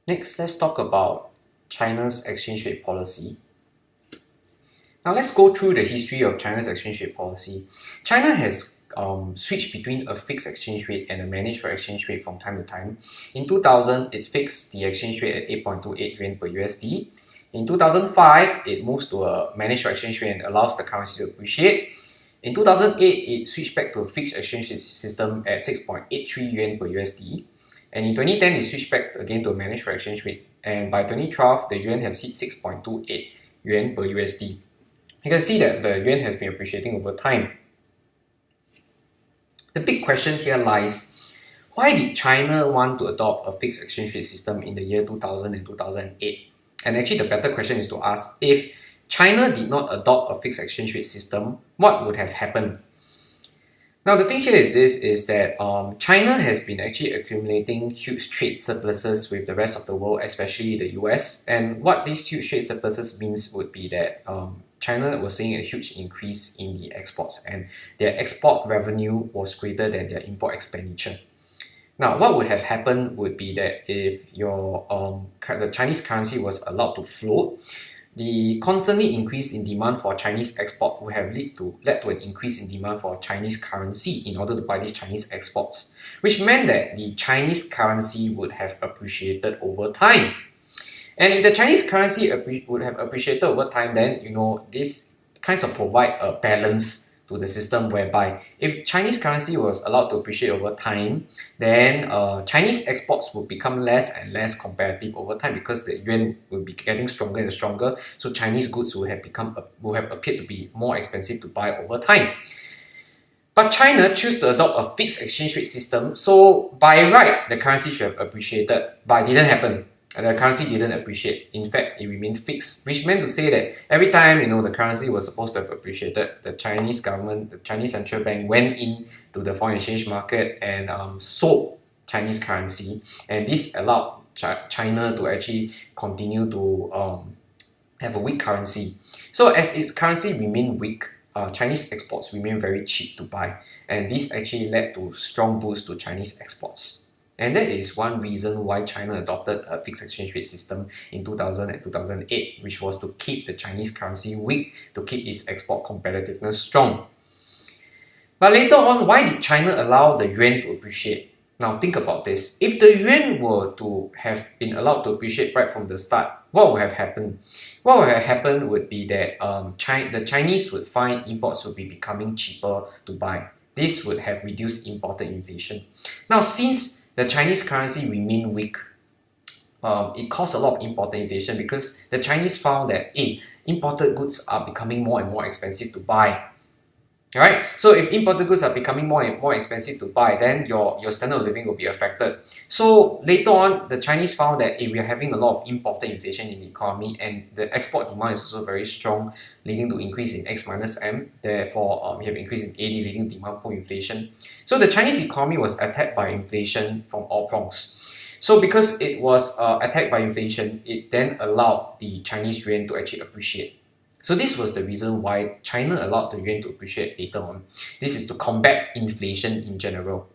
Next, let's talk about China's exchange rate policy. Now let's go through the history of China's exchange rate policy. China has switched between a fixed exchange rate and a managed for exchange rate from time to time. In 2000, it fixed the exchange rate at 8.28 yuan per USD. In 2005, it moves to a managed for exchange rate and allows the currency to appreciate. In 2008, it switched back to a fixed exchange rate system at 6.83 yuan per USD. And in 2010, it switched back again to a managed for exchange rate. And by 2012, the yuan has hit 6.28 yuan per USD. You can see that the yuan has been appreciating over time. The big question here lies, why did China want to adopt a fixed exchange rate system in the year 2000 and 2008? And actually the better question is to ask, if China did not adopt a fixed exchange rate system, what would have happened? Now the thing here is this, is that China has been actually accumulating huge trade surpluses with the rest of the world, especially the US. And what these huge trade surpluses means would be that China was seeing a huge increase in the exports, and their export revenue was greater than their import expenditure. Now, what would have happened would be that if the Chinese currency was allowed to float, the constantly increase in demand for Chinese export would have led to an increase in demand for Chinese currency in order to buy these Chinese exports, which meant that the Chinese currency would have appreciated over time. And if the Chinese currency would have appreciated over time, then this kinds of provide a balance to the system, whereby if Chinese currency was allowed to appreciate over time, then Chinese exports would become less and less competitive over time because the yuan will be getting stronger and stronger. So Chinese goods will have appeared to be more expensive to buy over time. But China chose to adopt a fixed exchange rate system, so by right the currency should have appreciated, but it didn't happen. The currency didn't appreciate. In fact, it remained fixed, which meant to say that every time the currency was supposed to have appreciated, the Chinese government, the Chinese central bank went in to the foreign exchange market and sold Chinese currency, and this allowed China to actually continue to have a weak currency. So as its currency remained weak, Chinese exports remained very cheap to buy, and this actually led to strong boost to Chinese exports. And that is one reason why China adopted a fixed exchange rate system in 2000 and 2008, which was to keep the Chinese currency weak, to keep its export competitiveness strong. But later on, why did China allow the yuan to appreciate? Now think about this. If the yuan were to have been allowed to appreciate right from the start, what would have happened? What would have happened would be that the Chinese would find imports would be becoming cheaper to buy. This would have reduced imported inflation. Now, since the Chinese currency remained weak, it caused a lot of imported inflation because the Chinese found that imported goods are becoming more and more expensive to buy. Alright, so if imported goods are becoming more and more expensive to buy, then your standard of living will be affected. So later on, the Chinese found that we are having a lot of imported inflation in the economy, and the export demand is also very strong, leading to increase in X minus M. Therefore, we have increase in AD, leading to demand pull inflation. So the Chinese economy was attacked by inflation from all prongs. So because it was attacked by inflation, it then allowed the Chinese yuan to actually appreciate. So this was the reason why China allowed the yuan to appreciate later on. This is to combat inflation in general.